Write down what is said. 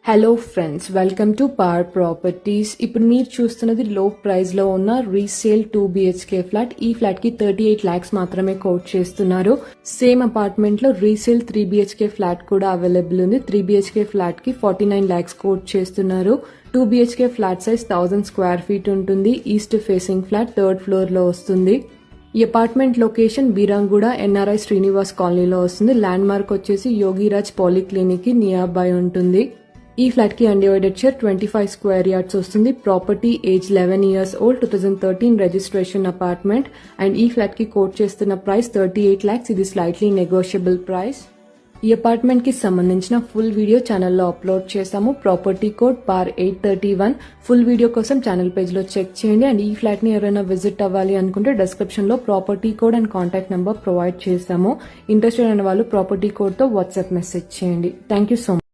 Hello friends, welcome to power properties. ఇప్పుడు మీరు చూస్తున్నది లో ప్రైస్ లో ఉన్న రీసేల్ 2 BHK ఫ్లాట్. ఈ ఫ్లాట్ కి 38 lakhs మాత్రమే కోట్ చేస్తున్నారు. సేమ్ అపార్ట్మెంట్ లో రీసేల్ 3 BHK ఫ్లాట్ కూడా అవైలబుల్ ఉంది. 3 BHK ఫ్లాట్ కి 49 lakhs కోట్ చేస్తున్నారు. 2 BHK flat size 1000 square feet ఉంటుంది. East facing flat 3rd floor లో వస్తుంది. ఈ apartment location Beeramguda NRI Srinivas కాలనీలో వస్తుంది. ల్యాండ్ మార్క్ వచ్చేసి యోగిరాజ్ పాలిక్లినిక్ కి నియర్ బై ఉంటుంది. ఈ ఫ్లాట్ కి అన్డివైడెడ్ షేర్ 25 square yards వస్తుంది. Property age 11 years old, 2013 registration apartment. And ఈ ఫ్లాట్ కి కోట్ చేస్తున్న ప్రైస్ 38 lakhs. ఇది స్లైట్లీ నెగోషియబుల్ ప్రైస్. ఈ అపార్ట్మెంట్ కి సంబంధించిన ఫుల్ వీడియో ఛానల్లో అప్లోడ్ చేసాము. Property code PAR 831. Full video కోసం ఛానల్ పేజ్ లో చెక్ చేయండి. అండ్ ఈ ఫ్లాట్ ని ఎవరైనా విజిట్ అవ్వాలి అనుకుంటే డిస్క్రిప్షన్ లో property code and contact number provide చేసాము. ఇంట్రెస్టెడ్ అయిన వాళ్ళు ప్రాపర్టీ కోడ్ తో వాట్సాప్ మెసేజ్ చేయండి. Thank you so much.